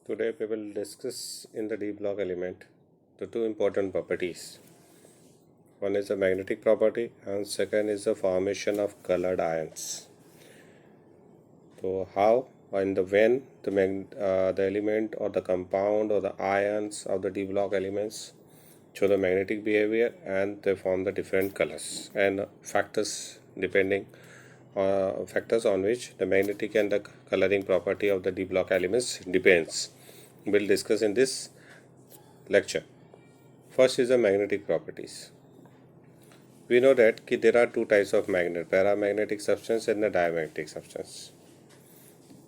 Today we will discuss in the D block element the two important properties. One is the magnetic property and second is the formation of colored ions. So how and when the element or the compound or the ions of the D block elements show the magnetic behavior and they form the different colors and factors on which the magnetic and the coloring property of the D block elements depends. We'll discuss in this lecture. First is the magnetic properties. We know that there are two types of magnet, paramagnetic substance and the diamagnetic substance.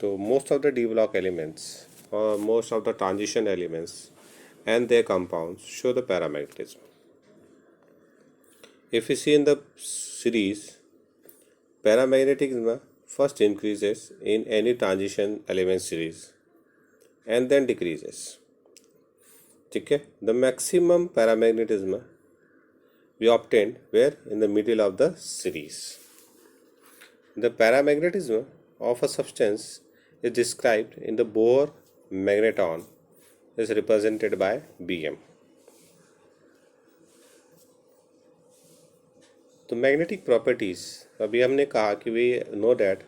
So most of the D block elements or most of the transition elements and their compounds show the paramagnetism. If we see in the series, paramagnetism first increases in any transition element series and then decreases. Okay? The maximum paramagnetism we obtained where in the middle of the series. The paramagnetism of a substance is described in the Bohr magneton is represented by Bm. तो magnetic properties अभी हमने कहा कि we know that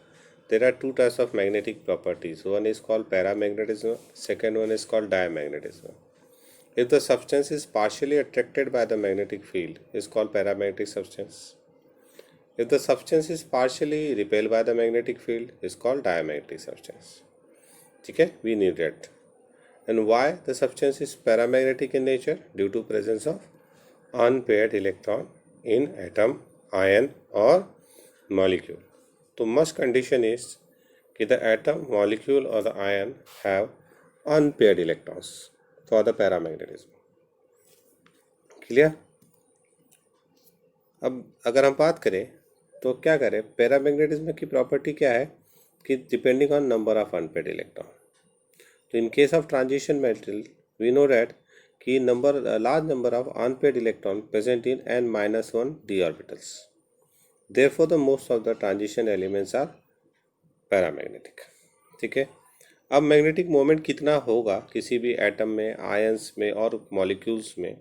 there are two types of magnetic properties one is called paramagnetism second one is called diamagnetism if the substance is partially attracted by the magnetic field is called paramagnetic substance if the substance is partially repelled by the magnetic field is called diamagnetic substance ठीक है we need that and why the substance is paramagnetic in nature due to presence of unpaired electron in atom ion or molecule तो must condition is कि the atom molecule or the ion have unpaired electrons for the paramagnetism. Clear. अब अगर हम बात करें तो क्या करें, पैरामैग्नेटिज्म की प्रॉपर्टी क्या है कि depending on number of unpaired electron. तो in case of transition metal we know that कि large number of unpaired electron present in n-1 d orbitals. Therefore the most of the transition elements are paramagnetic. ठीक है. अब magnetic मोमेंट कितना होगा किसी भी एटम में, आयंस में और मॉलिक्यूल्स में,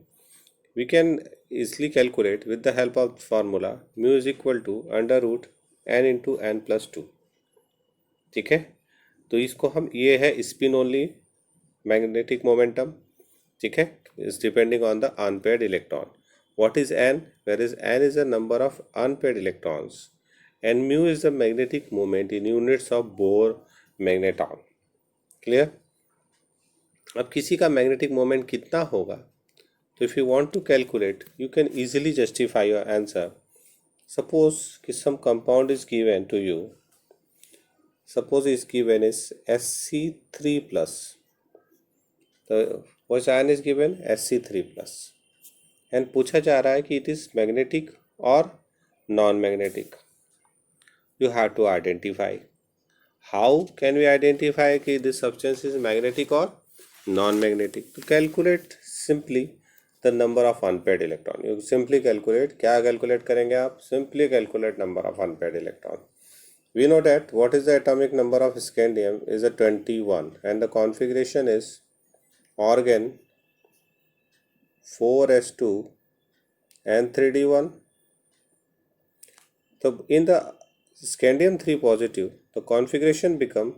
we can easily calculate with the help of formula mu is equal to under root N into N plus two. ठीक है. तो इसको हम, ये है स्पिन ओनली मैग्नेटिक मोमेंटम. ठीक है. Is depending on the unpaired electron. What is N? Where is N is the number of unpaired electrons and mu is the magnetic moment in units of Bohr magneton. Clear. अब किसी का मैग्नेटिक मोमेंट कितना होगा, तो if you want to calculate you can easily justify your answer. Suppose कि some compound is given to you, suppose is given is Sc3 plus, तो which ion is given Sc3 plus and पूछा जा रहा है कि it is magnetic और non magnetic. You have to identify. How can we identify कि this substance is magnetic or non-magnetic? To calculate simply the number of unpaired electron. You simply calculate. क्या calculate करेंगे आप? Simply calculate number of unpaired electron. We know that what is the atomic number of scandium is a 21 and the configuration is organ 4s2 and 3d1. So in the scandium 3 positive, the configuration become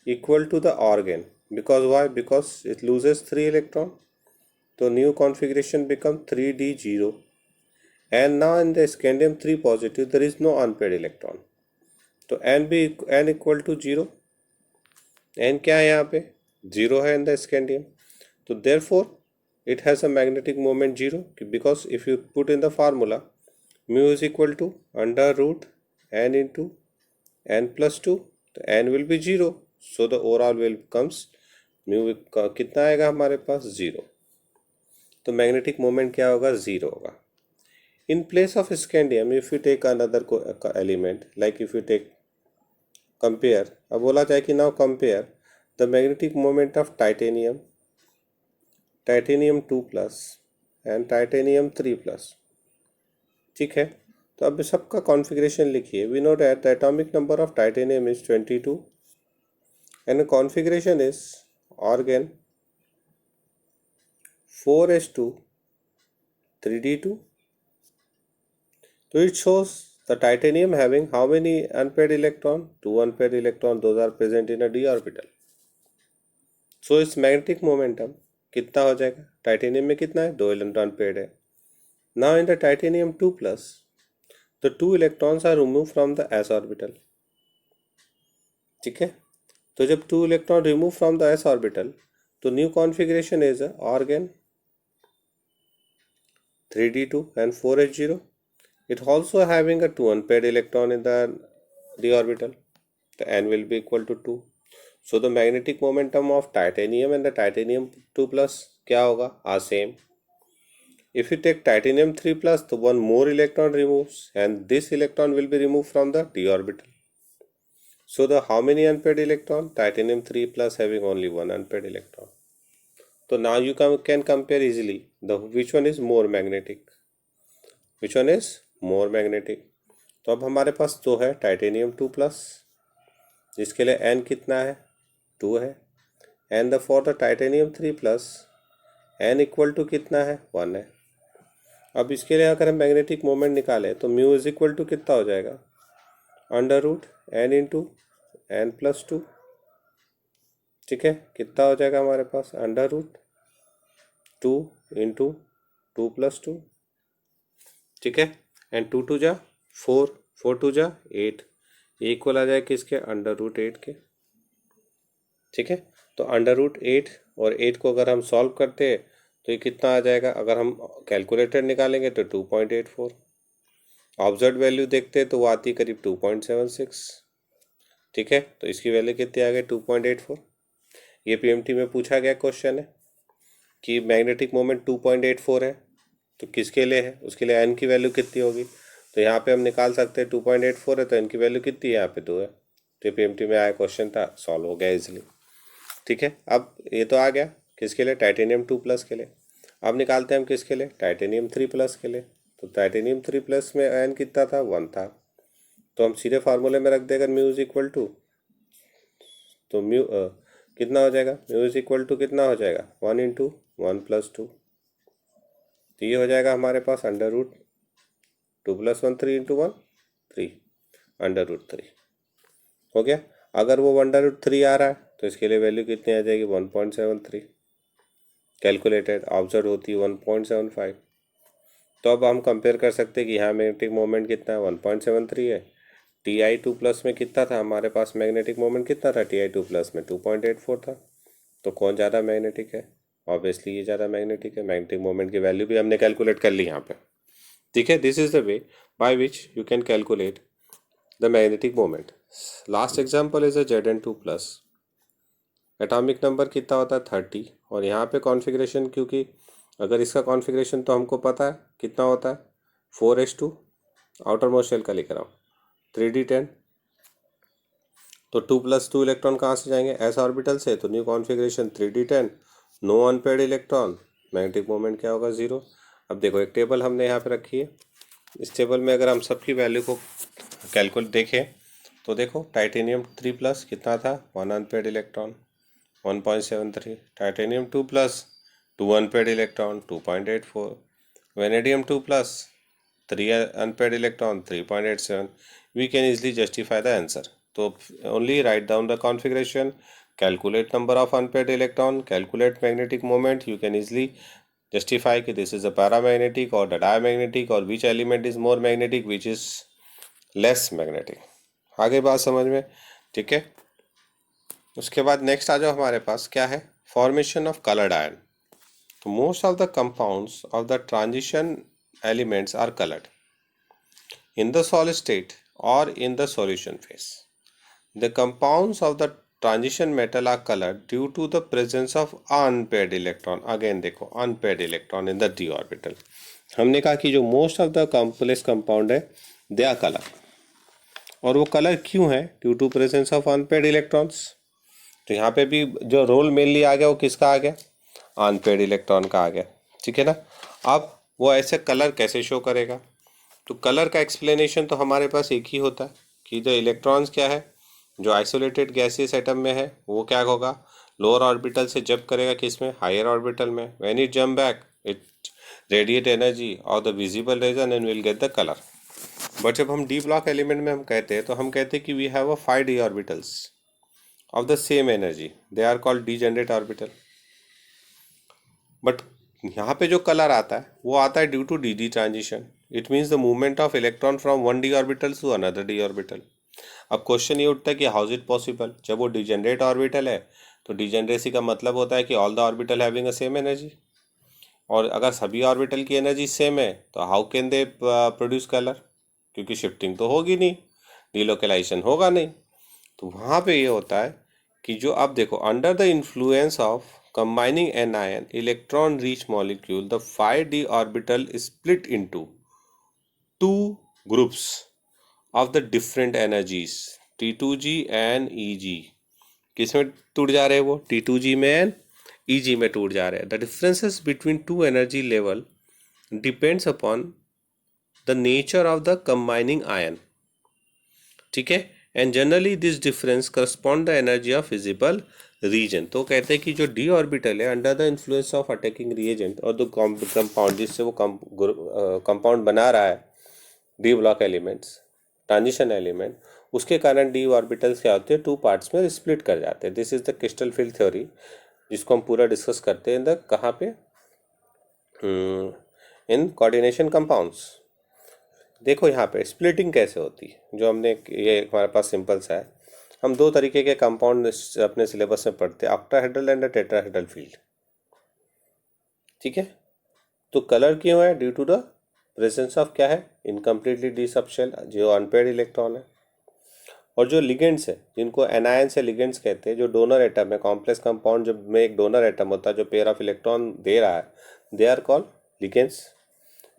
equal to the organ. Because why? Because it loses 3 electron. So new configuration become 3d0. And now in the scandium 3 positive there is no unpaired electron. तो n equal to 0. n क्या है यहाँ पे? 0 है in the scandium. तो therefore it has a magnetic moment 0. Because if you put in the formula mu is equal to under root n into n plus 2, तो n will be 0. So the overall will comes mu कितना आएगा हमारे पास? 0. तो magnetic moment क्या होगा? 0 होगा. In place of scandium if you take another element like if you take compare, अब बोला जाए कि now compare the magnetic moment of titanium 2 plus and titanium 3 plus. ठीक है. तो अब सबका कॉन्फ़िगरेशन लिखिए. We know that the atomic number of titanium is 22 and configuration is argon 4s2 3d2. So it shows the titanium having how many unpaired electron? 2 unpaired electron, those are present in a d orbital. So its magnetic momentum कितना हो जाएगा? Titanium में कितना है? 2 electron paired है. Now in the titanium 2 plus, the 2 electrons are removed from the s orbital. ठीक है, तो जब 2 electron remove from the s orbital तो new configuration is argon 3d2 and 4s0. It also having a 2 unpaired electron in the d orbital. The n will be equal to 2. So the magnetic momentum of titanium and the titanium 2 plus क्या होगा? Are same. If you take titanium 3 plus, the one more electron removes and this electron will be removed from the d orbital. So the how many unpaired electron? Titanium 3 plus having only one unpaired electron. So now you can compare easily the which one is more magnetic. Which one is more magnetic? तो अब हमारे पास तो है titanium 2 plus जिसके लिए n कितना है? 2 है. And the for the titanium 3 plus n equal to कितना है? 1 है. अब इसके लिए अगर हम मैग्नेटिक मोमेंट निकालें तो म्यू इज इक्वल टू कितना हो जाएगा? Under root n into n plus 2. ठीक है, कितना हो जाएगा हमारे पास? Under root 2 into 2 plus 2. ठीक है, एंड 2 2 जा 4, 4 2 जा 8, इक्वल आ जाए किसके? अंडर रूट 8 के. ठीक है, तो अंडर रूट 8 और 8 को अगर हम सॉल्व करते हैं तो ये कितना आ जाएगा? अगर हम कैलकुलेटर निकालेंगे तो 2.84. ऑब्जर्व वैल्यू देखते हैं तो वो आती है करीब 2.76. ठीक है, तो इसकी वैल्यू कितनी आ गई? 2.84. ये पीएमटी में पूछा गया क्वेश्चन है कि मैग्नेटिक मोमेंट 2.84 है तो किसके लिए है? उसके लिए n की वैल्यू कितनी होगी? तो यहाँ पे हम निकाल सकते हैं 2.84 है तो n की वैल्यू कितनी है? यहाँ पे 2 है. तो ये पीएमटी में आया क्वेश्चन था, सॉल्व हो गया इजिली. ठीक है, अब ये तो आ गया किसके लिए? टाइटेनियम 2 प्लस के लिए. अब निकालते हैं हम किसके लिए? टाइटेनियम 3 प्लस के लिए. तो टाइटेनियम 3 प्लस में n कितना था? 1 था. तो हम सीधे फार्मूले में रख देगा म्यू इज इक्वल टू, तो म्यू कितना हो जाएगा? म्यू इज इक्वल टू कितना हो जाएगा? 1 इंटू 1 प्लस 2. तो ये हो जाएगा हमारे पास under root 2 plus 1 3 into 1 3 under root 3 हो गया. अगर वो अंडर रूट 3 आ रहा है तो इसके लिए वैल्यू कितनी आ जाएगी? 1.73. कैलकुलेटेड ऑब्जर्व होती है 1.75. तो अब हम कंपेयर कर सकते हैं कि यहाँ मैग्नेटिक मोमेंट कितना है? 1.73 है. Ti2 प्लस में कितना था हमारे पास? मैग्नेटिक मोमेंट कितना था Ti2 प्लस में? 2.84 था. तो कौन ज़्यादा मैग्नेटिक है? ऑब्वियसली ये ज़्यादा मैग्नेटिक है. मैग्नेटिक मोमेंट की वैल्यू भी हमने कैलकुलेट कर ली यहाँ पे. ठीक है, this is the way by which you can calculate the magnetic moment. Last example is a Zn2 plus. Atomic number कितना होता है? 30. और यहाँ पे कॉन्फ़िगरेशन, क्योंकि अगर इसका कॉन्फ़िगरेशन तो हमको पता है कितना होता है? 4s2 आउटर मोस्ट शेल का लिख रहा हूँ 3d10. तो 2 प्लस 2 इलेक्ट्रॉन कहाँ से जाएंगे? s ऑर्बिटल से. तो new configuration 3d10, no unpaired electron, magnetic moment क्या होगा? 0. अब देखो एक टेबल हमने यहाँ पे रखी है. इस टेबल में अगर हम सबकी वैल्यू को कैलकुलेट देखें तो देखो टाइटेनियम 3 प्लस कितना था? 1 unpaired electron 1.73. Titanium 2 plus 2 unpaired electron 2.84. Vanadium 2 plus 3 unpaired electron 3.87. We can easily justify the answer. So only write down the configuration, calculate number of unpaired electron, calculate magnetic moment. You can easily justify कि this is a paramagnetic or the diamagnetic or which element is more magnetic, which is less magnetic. आगे बात समझ में? ठीक है, उसके बाद next आ जाओ हमारे पास क्या है? Formation of coloured ion. तो most of the compounds of the transition elements are colored in the solid state or in the solution phase. The compounds of the transition metal are colored due to the presence of unpaired electron. Again देखो unpaired electron in the d orbital. हमने कहा कि जो most of the complex compound है they are colored. और वो colour क्यों है? Due to presence of unpaired electrons. तो यहाँ पे भी जो रोल मेनली आ गया वो किसका आ गया? अनपेड इलेक्ट्रॉन का आ गया. ठीक है ना. अब वो ऐसे कलर कैसे शो करेगा? तो कलर का एक्सप्लेनेशन तो हमारे पास एक ही होता है कि द इलेक्ट्रॉन्स क्या है जो आइसोलेटेड गैसियस एटम में है वो क्या होगा? लोअर ऑर्बिटल से जंप करेगा किस में, हायर ऑर्बिटल में. When it jump back it radiate energy और the visible region and will get the colour. But जब हम डी ब्लॉक एलिमेंट में हम कहते हैं तो हम कहते हैं कि we have a 5 D orbitals of the same energy, they are called degenerate orbital. But यहाँ पे जो कलर आता है वो आता है due to D D transition. It means the movement of electron from one D orbital to another D orbital. अब question ये उठता है कि हाउ इज इट पॉसिबल. जब वो डिजेनरेट ऑर्बिटल है तो डिजेनरेसी का मतलब होता है कि all the orbital having a same energy. और अगर सभी ऑर्बिटल की एनर्जी सेम है तो how can they produce colour, क्योंकि शिफ्टिंग तो होगी नहीं, डिलोकेलाइजेशन होगा नहीं. तो वहाँ पे ये होता है कि जो अब देखो, under the influence of combining anion electron rich molecule, the 5d orbital is split into two groups of the different energies T2g and EG. किस में टूट जा रहे हैं वो, T2g में and EG में टूट जा रहे हैं. The differences between two energy level depends upon the nature of the combining ion. ठीक है. And generally this difference correspond the energy of visible region. तो कहते हैं कि जो डी ऑर्बिटल है under the influence of attacking reagent और the compound जिससे वो कंपाउंड बना रहा है D block elements, transition element, उसके कारण डी ऑर्बिटल्स क्या होते हैं, टू पार्ट्स में स्प्लिट कर जाते हैं. This is the crystal field theory जिसको हम पूरा डिस्कस करते हैं कहाँ पे, इन कोऑर्डिनेशन कंपाउंड्स. देखो यहाँ पे स्प्लिटिंग कैसे होती है, जो हमने ये हमारे पास सिंपल सा है. हम दो तरीके के कंपाउंड अपने सिलेबस में पढ़ते हैं, ऑक्टाहेड्रल एंड टेट्राहेड्रल फील्ड. ठीक है. तो कलर क्यों है, due to the presence of क्या है, इनकम्प्लीटली डी सब शेल जो अनपेयर्ड इलेक्ट्रॉन है. और जो लिगेंड्स है जिनको एनायन से लिगेंड्स कहते हैं, जो डोनर एटम है, कॉम्प्लेक्स कंपाउंड जब में एक डोनर एटम होता है जो पेयर ऑफ इलेक्ट्रॉन दे रहा है, they are called ligands.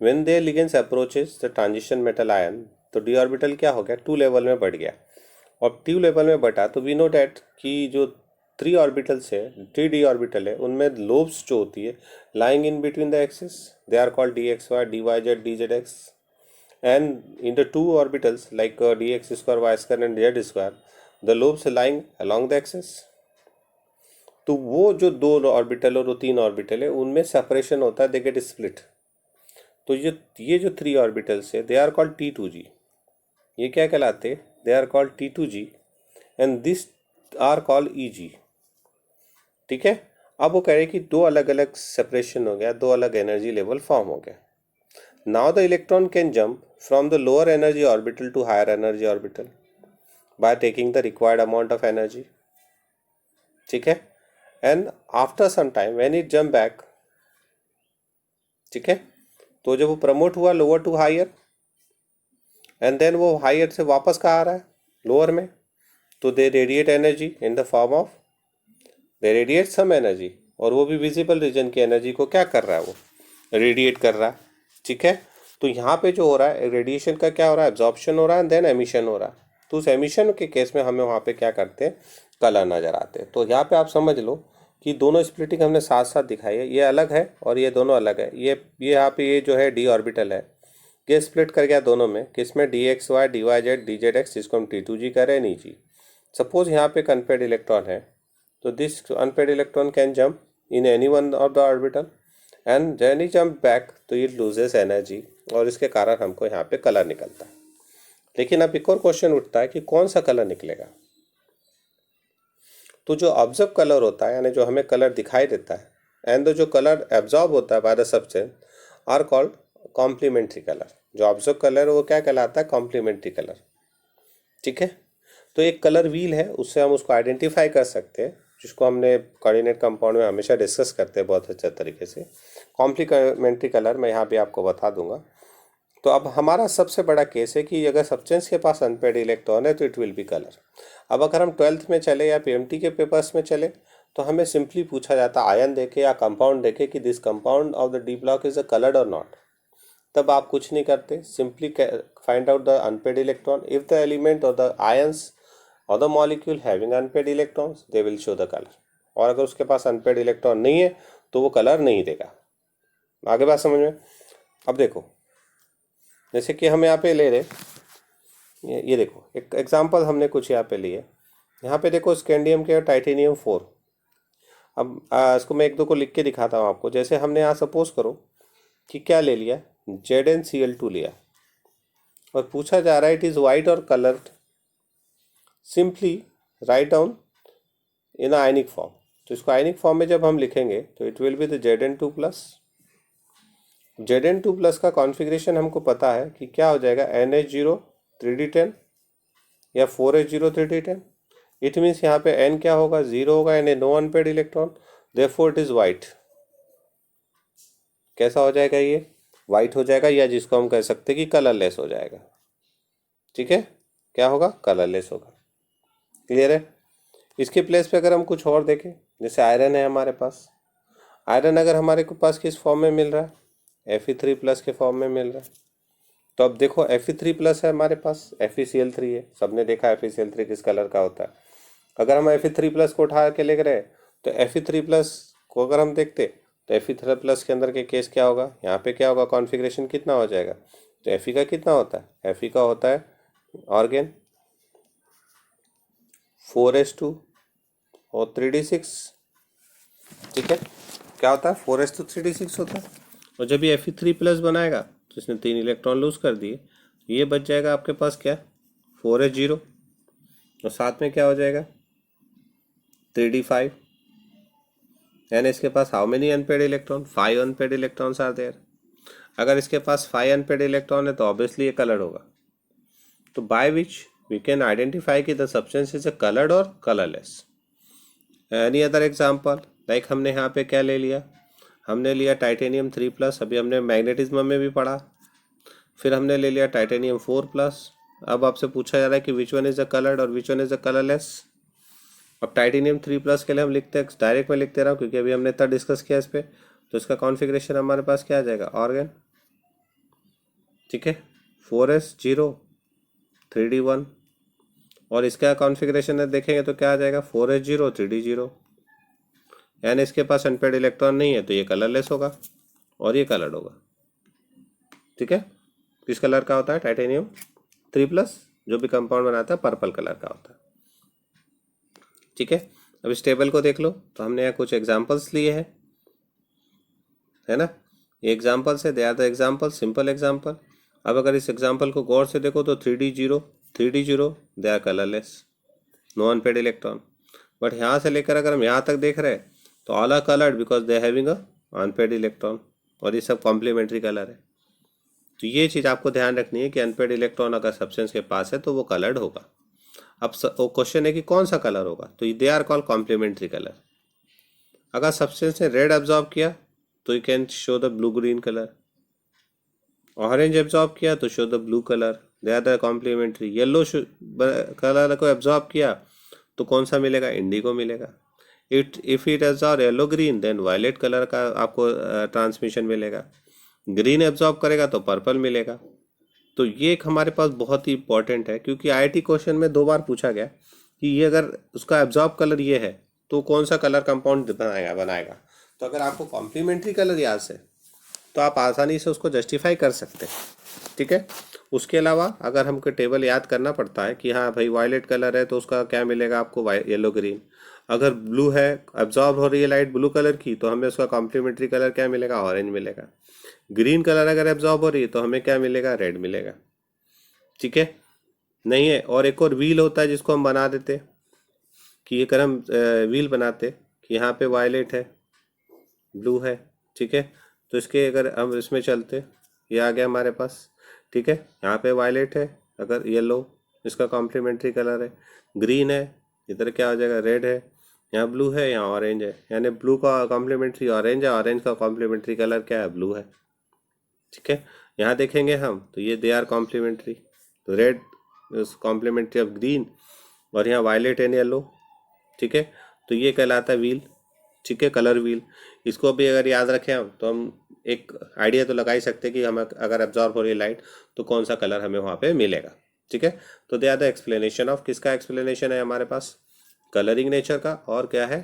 When their ligands approaches the transition metal ion, तो d ऑर्बिटल क्या हो गया, 2 लेवल में बढ़ गया. और 2 लेवल में बढ़ा तो वी नो डैट कि जो 3 ऑर्बिटल्स है, 3 डी ऑर्बिटल है, उनमें लोब्स जो होती है lying in between the axis, they are called D X Y, D Y Z, D Z X. And in the 2 orbitals like D X square, Y square and Z square, the lobes lying along the axis. तो वो जो 2 orbital और 3 orbital है उनमें separation होता है, they get split. तो ये जो 3 ऑर्बिटल्स है दे आर कॉल्ड T2g. ये क्या कहलाते, they are called T2g and this are called EG. ठीक है. अब वो कह रहे हैं कि 2 अलग अलग सेपरेशन हो गया, 2 अलग एनर्जी लेवल फॉर्म हो गया. Now the electron can jump from the lower energy orbital to higher energy orbital by taking the required amount of energy. ठीक है. And after some time when it jump back, ठीक है, तो जब वो promote हुआ lower to higher and then वो higher से वापस कहाँ आ रहा है, लोअर में, तो they radiate energy in the form of, they radiate some energy, और वो भी विजिबल रीजन की एनर्जी को क्या कर रहा है, वो रेडिएट कर रहा है. ठीक है. तो यहाँ पे जो हो रहा है रेडिएशन का क्या हो रहा है, एब्जॉर्प्शन हो रहा है एंड देन एमिशन हो रहा है. तो उस एमिशन के केस में हमें वहाँ पे क्या करते हैं, कलर नज़र आते हैं. तो यहाँ पे आप समझ लो कि दोनों स्प्लिटिंग हमने साथ साथ दिखाई है, ये अलग है और ये दोनों अलग है. ये यहाँ पे ये जो है डी ऑर्बिटल है, ये स्प्लिट कर गया दोनों में, किसमें, D X Y, D Y Z, D Z X, जिसको हम T2g कह रहे हैं, नी जी. सपोज यहाँ पे एक अनपेयर्ड इलेक्ट्रॉन है, तो this unpaired electron can jump in any one of the orbital and when he jump back तो इट लूजेस एनर्जी, और इसके कारण हमको यहाँ पे कलर निकलता है. लेकिन अब एक और क्वेश्चन उठता है कि कौन सा कलर निकलेगा. तो जो ऑब्जर्व कलर होता है, यानी जो हमें कलर दिखाई देता है, एंड जो कलर एब्जॉर्ब होता है by the substance are called complementary colour. जो ऑब्जर्व कलर है वो क्या कहलाता है, कॉम्प्लीमेंट्री कलर. ठीक है. तो एक कलर व्हील है, उससे हम उसको आइडेंटिफाई कर सकते हैं, जिसको हमने कोऑर्डिनेट कंपाउंड में हमेशा डिस्कस करते हैं बहुत अच्छे तरीके से. कॉम्प्लीमेंट्री कलर मैं यहाँ भी आपको बता दूंगा. तो अब हमारा सबसे बड़ा केस है कि अगर सब्सटेंस के पास अनपेयर्ड इलेक्ट्रॉन है तो इट विल बी कलर. अब अगर हम 12th में चले या PMT के पेपर्स में चले तो हमें सिंपली पूछा जाता है आयन देखे या कंपाउंड देखे कि this compound of the D block is a coloured और नॉट. तब आप कुछ नहीं करते, simply find out the unpaired electron. If the element और द आयंस और the molecule having unpaired electrons they will show the colour. और अगर उसके पास अनपेयर्ड इलेक्ट्रॉन नहीं है तो वो कलर नहीं देगा. आगे बात समझ में. अब देखो, जैसे कि हम यहाँ पे ले रहे, ये देखो एक एग्जांपल हमने कुछ यहाँ पे लिए. यहाँ पे देखो स्कैंडियम के टाइटेनियम 4, अब इसको मैं एक दो को लिख के दिखाता हूँ आपको। जैसे हमने यहाँ सपोज करो कि क्या ले लिया, ZnCl2 लिया और पूछा जा रहा है इट इज़ वाइट और coloured, simply write down in ionic form. तो इसको आयनिक फॉर्म में जब हम लिखेंगे तो it will be the Zn2+। Zn2+ का कॉन्फ़िगरेशन हमको पता है कि क्या हो जाएगा, NH0 3d10 या 4H0 3d10। इट मीन्स यहाँ पे N क्या होगा, 0 होगा, यानी no unpaired electron, therefore it is white. कैसा हो जाएगा, ये वाइट हो जाएगा, या जिसको हम कह सकते हैं कि कलरलेस हो जाएगा। ठीक है, क्या होगा, कलरलेस होगा। क्लियर है। इसके प्लेस पे अगर हम कुछ और देखें, जैसे आयरन है हमारे पास, आयरन अगर हमारे को पास किस फॉर्म में मिल रहा है, Fe3+ के फॉर्म में मिल रहा है। तो अब देखो Fe3+ है हमारे पास, FeCl3 है, सबने देखा FeCl3 किस कलर का होता है। अगर हम Fe3+ को उठा के लिख रहे हैं तो Fe3+ को अगर हम देखते तो Fe3+ के अंदर के केस क्या होगा, यहाँ पे क्या होगा, कॉन्फ़िगरेशन कितना हो जाएगा। तो Fe का कितना होता है, Fe का होता है ऑर्गेन 4s2 और 3d6। ठीक है, क्या होता है, 4s2 3d6 होता है। और जब ये Fe3+ बनाएगा तो इसने 3 इलेक्ट्रॉन लूज कर दिए, तो ये बच जाएगा आपके पास क्या, 4s0 और साथ में क्या हो जाएगा 3d5। यानी इसके पास how many unpaired electron, 5 unpaired electrons are there. अगर इसके पास 5 अनपेड इलेक्ट्रॉन है तो ऑब्वियसली ये कलर्ड होगा। तो by which we can identify कि the substance is a coloured और colourless. Any other example, like हमने यहाँ पे क्या ले लिया, हमने लिया टाइटेनियम 3+, अभी हमने मैग्नेटिज्म में भी पढ़ा। फिर हमने ले लिया टाइटेनियम 4+। अब आपसे पूछा जा रहा है कि which one is a coloured और which one is a colourless. अब टाइटेनियम 3+ के लिए हम लिखते हैं, डायरेक्ट मैं लिखते रहा हूँ क्योंकि अभी हमने इतना डिस्कस किया इस पर। तो इसका कॉन्फ़िगरेशन हमारे पास क्या आ जाएगा, ऑर्गेन, ठीक है, 4s0 3d1। और इसका कॉन्फ़िगरेशन है देखेंगे तो क्या आ जाएगा, 4s0 3d0। यानी इसके पास अनपेड इलेक्ट्रॉन नहीं है तो ये कलरलेस होगा और ये कलर्ड होगा। ठीक है, किस कलर का होता है, टाइटेनियम 3+, जो भी कंपाउंड बनाता है पर्पल कलर का होता है। ठीक है, अब इस टेबल को देख लो। तो हमने यहाँ कुछ एग्जांपल्स लिए हैं, है ना, ये एग्जांपल्स है, they are the example, simple example. अब अगर इस एग्जांपल को गौर से देखो तो 3d0 they are colourless, no unpaired electron. But यहाँ से लेकर अगर हम यहाँ तक देख रहे हैं तो all are coloured because they having a unpaired electron, और ये सब कॉम्प्लीमेंट्री कलर है। तो ये चीज़ आपको ध्यान रखनी है कि अनपेड इलेक्ट्रॉन अगर सब्सटेंस के पास है तो वो कलर्ड होगा। अब वो क्वेश्चन है कि कौन सा कलर होगा, तो they are called complementary colour. अगर सब्सटेंस ने रेड एब्जॉर्ब किया तो you can show the blue green colour, orange absorb किया तो show the blue colour, they are the complementary. Yellow colour को एब्जॉर्ब किया तो कौन सा मिलेगा, इंडिगो मिलेगा। If it absorb yellow green then violet colour का आपको ट्रांसमिशन मिलेगा। ग्रीन एब्जॉर्ब करेगा तो पर्पल मिलेगा। तो ये एक हमारे पास बहुत ही इंपॉर्टेंट है क्योंकि आईआईटी क्वेश्चन में 2 बार पूछा गया कि ये अगर उसका एब्जॉर्ब कलर ये है तो कौन सा कलर कंपाउंड बनाएगा। तो अगर आपको कॉम्प्लीमेंट्री कलर याद है तो आप आसानी से उसको जस्टिफाई कर सकते हैं। ठीक है, उसके अलावा अगर हमको टेबल याद करना पड़ता है कि हाँ भाई वायलेट कलर है तो उसका क्या मिलेगा आपको, येलो ग्रीन। अगर ब्लू है, एब्जॉर्ब हो रही है लाइट ब्लू कलर की, तो हमें उसका कॉम्प्लीमेंट्री कलर क्या मिलेगा, ऑरेंज मिलेगा। ग्रीन कलर अगर एब्जॉर्ब हो रही है तो हमें क्या मिलेगा, रेड मिलेगा। ठीक है, नहीं है। और एक और व्हील होता है जिसको हम बना देते कि अगर हम व्हील बनाते कि यहाँ पे वायलेट है, ब्लू है, ठीक है, तो इसके अगर हम इसमें चलते, ये आ गया हमारे पास। ठीक है, यहाँ पे वायलेट है, अगर येलो इसका कॉम्प्लीमेंट्री कलर है, ग्रीन है, इधर क्या हो जाएगा, रेड है, यहाँ ब्लू है, यहाँ ऑरेंज है, यानी ब्लू का कॉम्प्लीमेंट्री ऑरेंज है, ऑरेंज का कॉम्प्लीमेंट्री कलर क्या है, ब्लू है। ठीक है, यहाँ देखेंगे हम तो ये दे आर कॉम्प्लीमेंट्री, तो रेड कॉम्प्लीमेंट्री ऑफ ग्रीन और यहाँ वायलेट एंड येलो। ठीक है, तो ये कहलाता है व्हील। ठीक है, कलर व्हील। इसको भी अगर याद रखें हम तो हम एक आइडिया तो लगा ही सकते हैं कि हम अगर एब्जॉर्ब हो रही है लाइट तो कौन सा कलर हमें वहाँ पे मिलेगा। ठीक है, तो they are the explanation of, किसका एक्सप्लेनेशन है हमारे पास, कलरिंग नेचर का, और क्या है